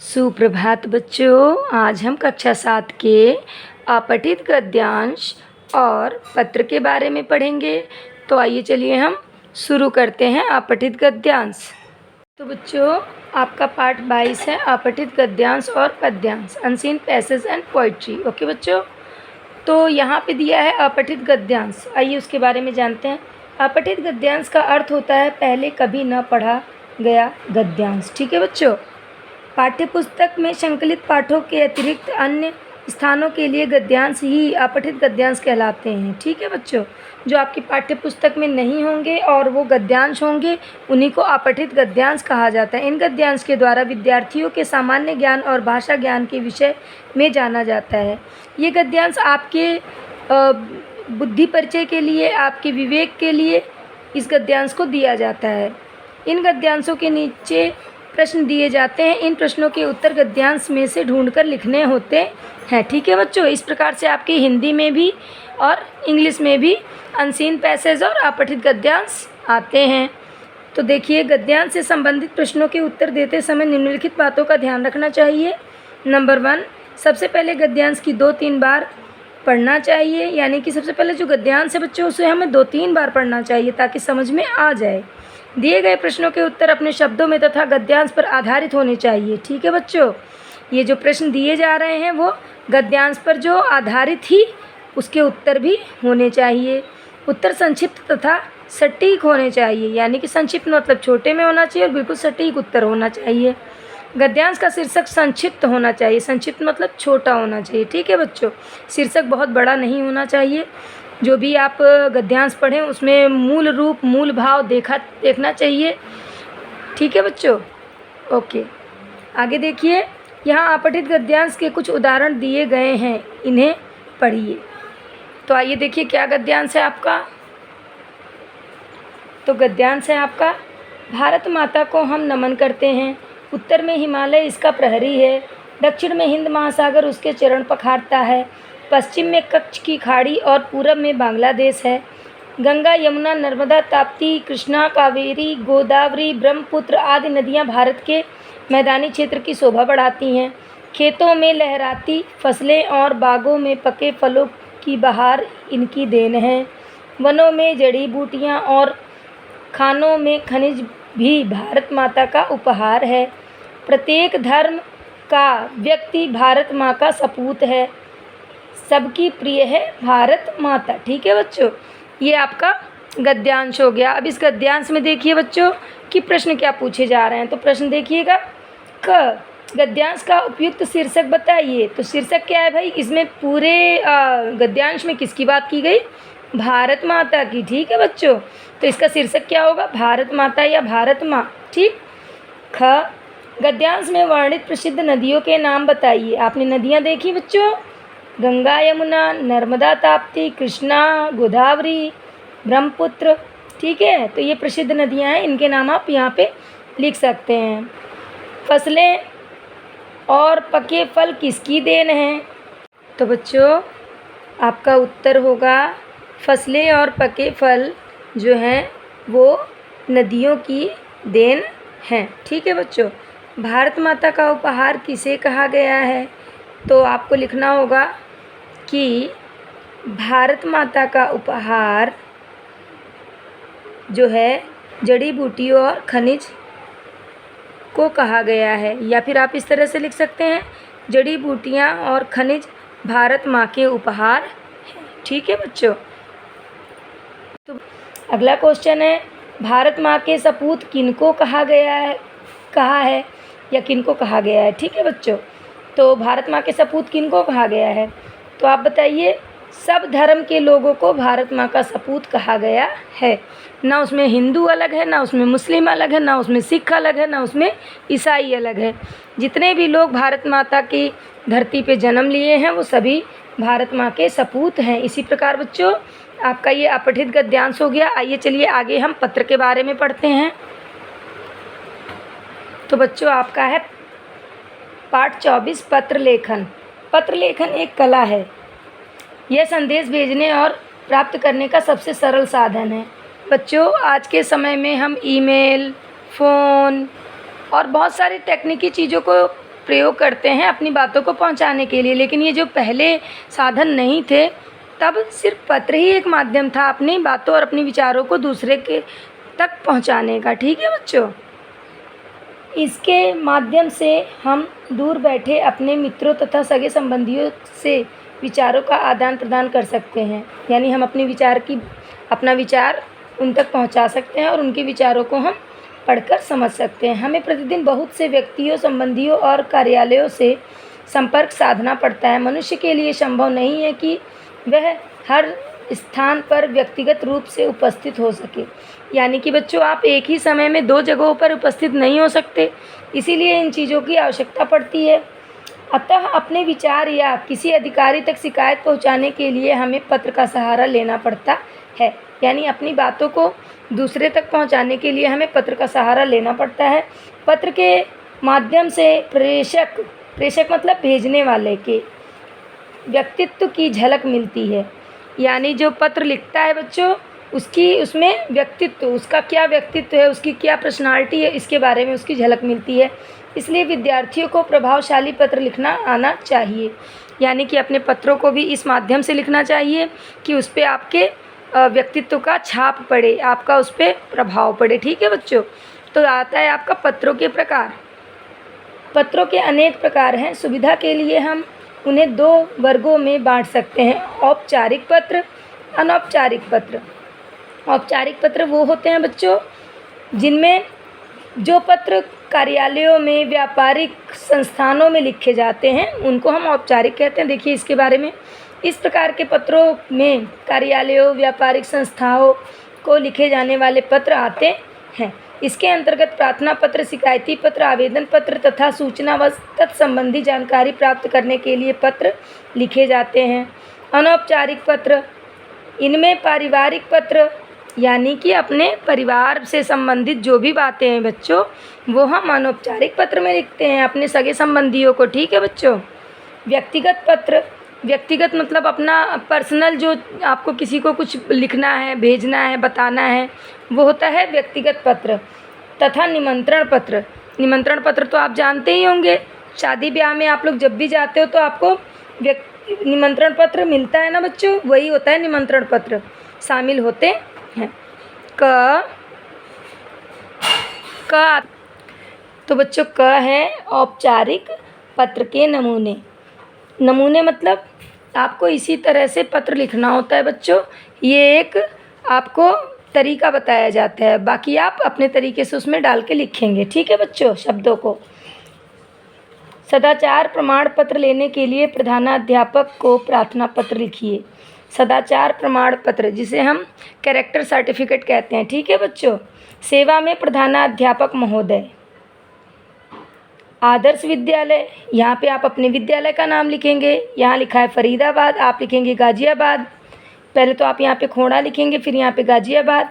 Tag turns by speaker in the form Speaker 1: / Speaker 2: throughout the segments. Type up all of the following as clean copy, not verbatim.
Speaker 1: सुप्रभात बच्चों, आज हम कक्षा 7 के अपठित गद्यांश और पत्र के बारे में पढ़ेंगे। तो आइए चलिए हम शुरू करते हैं अपठित गद्यांश। तो बच्चों, आपका पाठ 22 है अपठित गद्यांश और पद्यांश, unseen passage and poetry. Okay बच्चों, तो यहाँ पे दिया है अपठित गद्यांश। आइए उसके बारे में जानते हैं। अपठित गद्यांश का अर्थ होता है पहले कभी न पढ़ा गया गद्यांश। ठीक है बच्चों, पाठ्यपुस्तक में संकलित पाठों के अतिरिक्त अन्य स्थानों के लिए गद्यांश ही अपठित गद्यांश कहलाते हैं। ठीक है बच्चों, जो आपकी पाठ्यपुस्तक में नहीं होंगे और वो गद्यांश होंगे उन्हीं को अपठित गद्यांश कहा जाता है। इन गद्यांश के द्वारा विद्यार्थियों के सामान्य ज्ञान और भाषा ज्ञान के विषय में जाना जाता है। ये गद्यांश आपके बुद्धि परिचय के लिए, आपके विवेक के लिए इस गद्यांश को दिया जाता है। इन गद्यांशों के नीचे प्रश्न दिए जाते हैं। इन प्रश्नों के उत्तर गद्यांश में से ढूंढकर लिखने होते हैं। ठीक है बच्चों, इस प्रकार से आपकी हिंदी में भी और इंग्लिश में भी अनसीन पैसेज और अपठित गद्यांश आते हैं। तो देखिए, गद्यांश से संबंधित प्रश्नों के उत्तर देते समय निम्नलिखित बातों का ध्यान रखना चाहिए। नंबर 1, सबसे पहले गद्यांश की 2-3 बार पढ़ना चाहिए। यानी कि सबसे पहले जो गद्यांश है बच्चों, उसे हमें 2-3 बार पढ़ना चाहिए ताकि समझ में आ जाए। दिए गए प्रश्नों के उत्तर अपने शब्दों में तथा गद्यांश पर आधारित होने चाहिए। ठीक है बच्चों, ये जो प्रश्न दिए जा रहे हैं वो गद्यांश पर जो आधारित ही उसके उत्तर भी होने चाहिए। उत्तर संक्षिप्त तथा सटीक होने चाहिए। यानी कि संक्षिप्त मतलब छोटे में होना चाहिए और बिल्कुल सटीक उत्तर होना चाहिए। गद्यांश का शीर्षक संक्षिप्त होना चाहिए। संक्षिप्त मतलब छोटा होना चाहिए। ठीक है बच्चों, शीर्षक बहुत बड़ा नहीं होना चाहिए। जो भी आप गद्यांश पढ़ें उसमें मूल रूप, मूल भाव देखना चाहिए। ठीक है बच्चों, ओके। आगे देखिए, यहाँ अपठित गद्यांश के कुछ उदाहरण दिए गए हैं, इन्हें पढ़िए। तो आइए देखिए क्या गद्यांश है आपका। तो गद्यांश है आपका, भारत माता को हम नमन करते हैं। उत्तर में हिमालय इसका प्रहरी है, दक्षिण में हिंद महासागर उसके चरण पखारता है, पश्चिम में कच्छ की खाड़ी और पूरब में बांग्लादेश है। गंगा, यमुना, नर्मदा, ताप्ती, कृष्णा, कावेरी, गोदावरी, ब्रह्मपुत्र आदि नदियां भारत के मैदानी क्षेत्र की शोभा बढ़ाती हैं। खेतों में लहराती फसलें और बागों में पके फलों की बहार इनकी देन है। वनों में जड़ी बूटियां और खानों में खनिज भी भारत माता का उपहार है। प्रत्येक धर्म का व्यक्ति भारत माँ का सपूत है। सबकी प्रिय है भारत माता। ठीक है बच्चों, ये आपका गद्यांश हो गया। अब इस गद्यांश में देखिए बच्चों कि प्रश्न क्या पूछे जा रहे हैं। तो प्रश्न देखिएगा, क गद्यांश का उपयुक्त शीर्षक बताइए। तो शीर्षक क्या है भाई, इसमें पूरे गद्यांश में किसकी बात की गई? भारत माता की। ठीक है बच्चों, तो इसका शीर्षक क्या होगा? भारत माता या भारत माँ। ठीक। ख, गद्यांश में वर्णित प्रसिद्ध नदियों के नाम बताइए। आपने नदियाँ देखी बच्चों, गंगा, यमुना, नर्मदा, ताप्ती, कृष्णा, गोदावरी, ब्रह्मपुत्र। ठीक है, तो ये प्रसिद्ध नदियां हैं, इनके नाम आप यहाँ पे लिख सकते हैं। फसलें और पके फल किसकी देन हैं? तो बच्चों, आपका उत्तर होगा फसलें और पके फल जो हैं वो नदियों की देन हैं। ठीक है बच्चों, भारत माता का उपहार किसे कहा गया है? तो आपको लिखना होगा कि भारत माता का उपहार जो है जड़ी बूटियों और खनिज को कहा गया है। या फिर आप इस तरह से लिख सकते हैं, जड़ी बूटियां और खनिज भारत माँ के उपहार हैं। ठीक है बच्चों, तो अगला क्वेश्चन है, भारत माँ के सपूत किनको कहा है या किनको कहा गया है? ठीक है बच्चों, तो भारत माँ के सपूत किनको कहा गया है? तो आप बताइए। सब धर्म के लोगों को भारत माँ का सपूत कहा गया है। ना उसमें हिंदू अलग है, ना उसमें मुस्लिम अलग है, ना उसमें सिख अलग है, ना उसमें ईसाई अलग है। जितने भी लोग भारत माता की धरती पे जन्म लिए हैं वो सभी भारत माँ के सपूत हैं। इसी प्रकार बच्चों, आपका ये अपठित गद्यांश हो गया। आइए चलिए आगे हम पत्र के बारे में पढ़ते हैं। तो बच्चों, आपका है पाठ 24, पत्र लेखन। पत्र लेखन एक कला है। यह संदेश भेजने और प्राप्त करने का सबसे सरल साधन है। बच्चों, आज के समय में हम ईमेल, फ़ोन और बहुत सारी तकनीकी चीज़ों को प्रयोग करते हैं अपनी बातों को पहुंचाने के लिए। लेकिन ये जो पहले साधन नहीं थे, तब सिर्फ पत्र ही एक माध्यम था अपनी बातों और अपने विचारों को दूसरे के तक पहुंचाने का। ठीक है बच्चों, इसके माध्यम से हम दूर बैठे अपने मित्रों तथा सगे संबंधियों से विचारों का आदान प्रदान कर सकते हैं। यानी हम अपना विचार उन तक पहुंचा सकते हैं और उनके विचारों को हम पढ़कर समझ सकते हैं। हमें प्रतिदिन बहुत से व्यक्तियों, संबंधियों और कार्यालयों से संपर्क साधना पड़ता है। मनुष्य के लिए संभव नहीं है कि वह हर स्थान पर व्यक्तिगत रूप से उपस्थित हो सके। यानी कि बच्चों, आप एक ही समय में 2 जगहों पर उपस्थित नहीं हो सकते, इसीलिए इन चीज़ों की आवश्यकता पड़ती है। अतः अपने विचार या किसी अधिकारी तक शिकायत पहुंचाने के लिए हमें पत्र का सहारा लेना पड़ता है। यानी अपनी बातों को दूसरे तक पहुंचाने के लिए हमें पत्र का सहारा लेना पड़ता है। पत्र के माध्यम से प्रेषक मतलब भेजने वाले के व्यक्तित्व की झलक मिलती है। यानी जो पत्र लिखता है बच्चों, उसमें व्यक्तित्व, उसका क्या व्यक्तित्व है, उसकी क्या पर्सनालिटी है, इसके बारे में उसकी झलक मिलती है। इसलिए विद्यार्थियों को प्रभावशाली पत्र लिखना आना चाहिए। यानी कि अपने पत्रों को भी इस माध्यम से लिखना चाहिए कि उस पर आपके व्यक्तित्व का छाप पड़े, आपका उस पर प्रभाव पड़े। ठीक है बच्चों, तो आता है आपका पत्रों के प्रकार। पत्रों के अनेक प्रकार हैं। सुविधा के लिए हम उन्हें 2 वर्गों में बांट सकते हैं: औपचारिक पत्र, अनौपचारिक पत्र। औपचारिक पत्र वो होते हैं बच्चों जिनमें जो पत्र कार्यालयों में, व्यापारिक संस्थानों में लिखे जाते हैं, उनको हम औपचारिक कहते हैं। देखिए इसके बारे में, इस प्रकार के पत्रों में कार्यालयों, व्यापारिक संस्थाओं को लिखे जाने वाले पत्र आते हैं। इसके अंतर्गत प्रार्थना पत्र, शिकायती पत्र, आवेदन पत्र तथा सूचना व तत्संबंधी जानकारी प्राप्त करने के लिए पत्र लिखे जाते हैं। अनौपचारिक पत्र, इनमें पारिवारिक पत्र यानी कि अपने परिवार से संबंधित जो भी बातें हैं बच्चों, वो हम अनौपचारिक पत्र में लिखते हैं अपने सगे संबंधियों को। ठीक है बच्चों। व्यक्तिगत पत्र, व्यक्तिगत मतलब अपना पर्सनल, जो आपको किसी को कुछ लिखना है, भेजना है, बताना है, वो होता है व्यक्तिगत पत्र। तथा निमंत्रण पत्र, निमंत्रण पत्र तो आप जानते ही होंगे, शादी ब्याह में आप लोग जब भी जाते हो तो आपको निमंत्रण पत्र मिलता है ना बच्चों, वही होता है निमंत्रण पत्र, शामिल होते हैं। तो बच्चों क है औपचारिक पत्र के नमूने। नमूने मतलब आपको इसी तरह से पत्र लिखना होता है बच्चों। ये एक आपको तरीका बताया जाता है, बाकी आप अपने तरीके से उसमें डाल के लिखेंगे। ठीक है बच्चों, शब्दों को। सदाचार प्रमाण पत्र लेने के लिए प्रधानाध्यापक को प्रार्थना पत्र लिखिए। सदाचार प्रमाण पत्र, जिसे हम कैरेक्टर सर्टिफिकेट कहते हैं। ठीक है बच्चों। सेवा में प्रधानाध्यापक महोदय। आदर्श विद्यालय, यहाँ पे आप अपने विद्यालय का नाम लिखेंगे। यहाँ लिखा है फरीदाबाद, आप लिखेंगे गाजियाबाद। पहले तो आप यहाँ पे खोड़ा लिखेंगे, फिर यहाँ पे गाजियाबाद।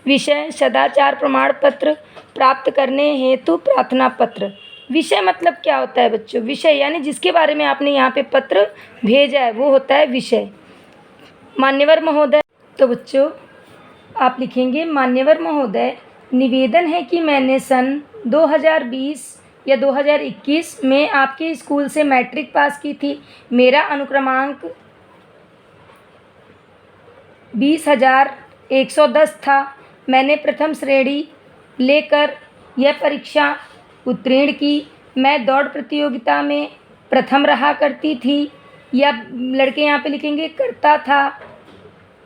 Speaker 1: विषय सदाचार प्रमाण पत्र प्राप्त करने हेतु प्रार्थना पत्र। विषय मतलब क्या होता है बच्चों? विषय यानी जिसके बारे में आपने यहाँ पे पत्र भेजा है वो होता है विषय। मान्यवर महोदय, तो बच्चों आप लिखेंगे मान्यवर महोदय, निवेदन है कि मैंने सन 2020 या 2021 में आपके स्कूल से मैट्रिक पास की थी। मेरा अनुक्रमांक 20,110 था। मैंने प्रथम श्रेणी लेकर यह परीक्षा उत्तीर्ण की। मैं दौड़ प्रतियोगिता में प्रथम रहा करती थी, या लड़के यहाँ पे लिखेंगे करता था।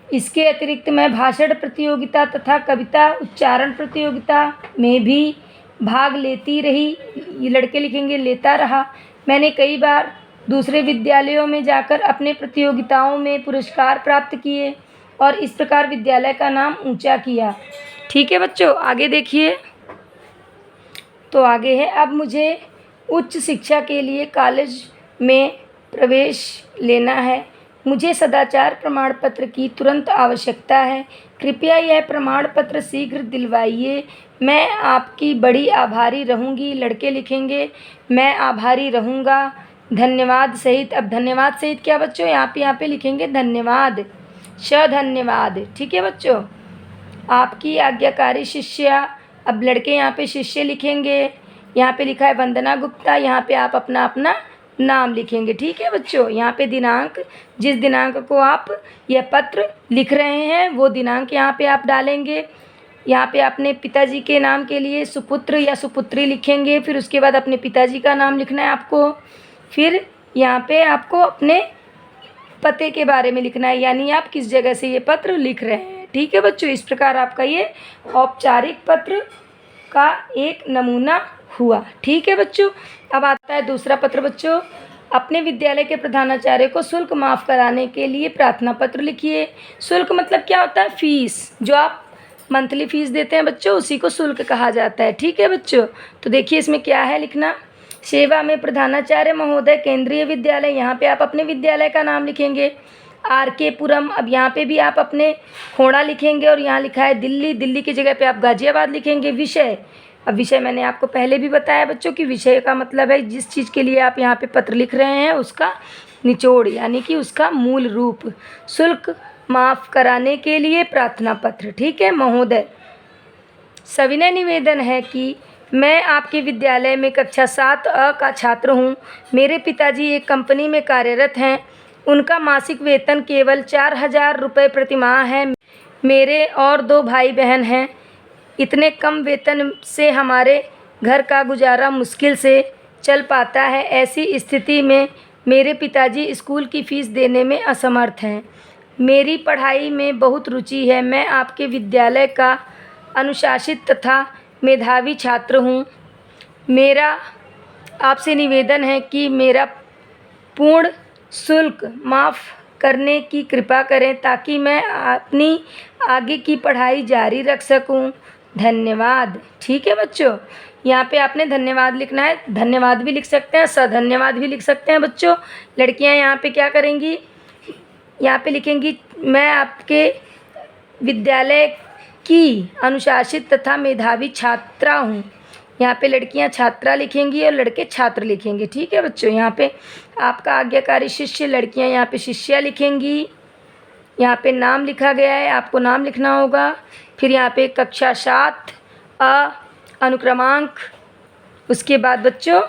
Speaker 1: इसके अतिरिक्त मैं भाषण प्रतियोगिता तथा कविता उच्चारण प्रतियोगिता में भी भाग लेती रही। ये लड़के लिखेंगे लेता रहा। मैंने कई बार दूसरे विद्यालयों में जाकर अपने प्रतियोगिताओं में पुरस्कार प्राप्त किए और इस प्रकार विद्यालय का नाम ऊंचा किया। ठीक है बच्चों, आगे देखिए। तो आगे है, अब मुझे उच्च शिक्षा के लिए कॉलेज में प्रवेश लेना है। मुझे सदाचार प्रमाण पत्र की तुरंत आवश्यकता है। कृपया यह प्रमाण पत्र शीघ्र दिलवाइए। मैं आपकी बड़ी आभारी रहूँगी। लड़के लिखेंगे मैं आभारी रहूँगा। धन्यवाद सहित, अब धन्यवाद सहित क्या बच्चों? यहाँ पे लिखेंगे धन्यवाद, धन्यवाद। ठीक है बच्चों। आपकी आज्ञाकारी शिष्या, अब लड़के यहाँ पे शिष्य लिखेंगे। यहाँ पे लिखा है वंदना गुप्ता, यहाँ पे आप अपना अपना नाम लिखेंगे। ठीक है बच्चों, यहाँ पे दिनांक, जिस दिनांक को आप यह पत्र लिख रहे हैं वो दिनांक यहाँ पे आप डालेंगे। यहाँ पे अपने पिताजी के नाम के लिए सुपुत्र या सुपुत्री लिखेंगे, फिर उसके बाद अपने पिताजी का नाम लिखना है आपको। फिर यहाँ पे आपको अपने पते के बारे में लिखना है, यानी आप किस जगह से ये पत्र लिख रहे हैं। ठीक है बच्चों, इस प्रकार आपका ये औपचारिक पत्र का एक नमूना हुआ। ठीक है बच्चों, अब आता है दूसरा पत्र। बच्चों, अपने विद्यालय के प्रधानाचार्य को शुल्क माफ़ कराने के लिए प्रार्थना पत्र लिखिए। शुल्क मतलब क्या होता है? फीस, जो आप मंथली फ़ीस देते हैं बच्चों, उसी को शुल्क कहा जाता है। ठीक है बच्चों, तो देखिए इसमें क्या है लिखना। सेवा में प्रधानाचार्य महोदय, केंद्रीय विद्यालय, यहाँ पे आप अपने विद्यालय का नाम लिखेंगे। आर के पुरम, अब यहाँ पे भी आप अपने खोड़ा लिखेंगे, और यहाँ लिखा है दिल्ली, दिल्ली की जगह पे आप गाज़ियाबाद लिखेंगे। विषय, अब विषय मैंने आपको पहले भी बताया बच्चों कि विषय का मतलब है जिस चीज़ के लिए आप यहाँ पे पत्र लिख रहे हैं उसका निचोड़, यानी कि उसका मूल रूप। शुल्क माफ़ कराने के लिए प्रार्थना पत्र। ठीक है महोदय, सविनय निवेदन है कि मैं आपके विद्यालय में कक्षा 7 का छात्र हूँ। मेरे पिताजी एक कंपनी में कार्यरत हैं। उनका मासिक वेतन केवल 4000 रुपये प्रतिमाह है। मेरे और 2 भाई बहन हैं। इतने कम वेतन से हमारे घर का गुजारा मुश्किल से चल पाता है। ऐसी स्थिति में मेरे पिताजी स्कूल की फ़ीस देने में असमर्थ हैं। मेरी पढ़ाई में बहुत रुचि है। मैं आपके विद्यालय का अनुशासित तथा मेधावी छात्र हूँ। मेरा आपसे निवेदन है कि मेरा पूर्ण शुल्क माफ़ करने की कृपा करें ताकि मैं अपनी आगे की पढ़ाई जारी रख सकूं। धन्यवाद। ठीक है बच्चों, यहाँ पे आपने धन्यवाद लिखना है। धन्यवाद भी लिख सकते हैं, सधन्यवाद भी लिख सकते हैं बच्चों। लड़कियाँ यहाँ पे क्या करेंगी, यहाँ पे लिखेंगी मैं आपके विद्यालय की अनुशासित तथा मेधावी छात्रा हूँ। यहाँ पे लड़कियाँ छात्रा लिखेंगी और लड़के छात्र लिखेंगे। ठीक है बच्चों, यहाँ पे आपका आज्ञाकारी शिष्य, लड़कियाँ यहाँ पे शिष्या लिखेंगी। यहाँ पे नाम लिखा गया है, आपको नाम लिखना होगा। फिर यहाँ पे कक्षा 7 अनुक्रमांक, उसके बाद बच्चों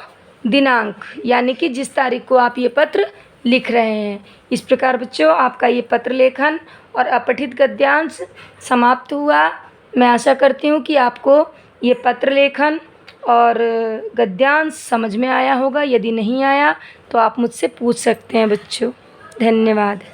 Speaker 1: दिनांक, यानी कि जिस तारीख को आप ये पत्र लिख रहे हैं। इस प्रकार बच्चों आपका ये पत्र लेखन और अपठित गद्यांश समाप्त हुआ। मैं आशा करती हूँ कि आपको ये पत्र लेखन और गद्यांश समझ में आया होगा। यदि नहीं आया तो आप मुझसे पूछ सकते हैं बच्चों। धन्यवाद।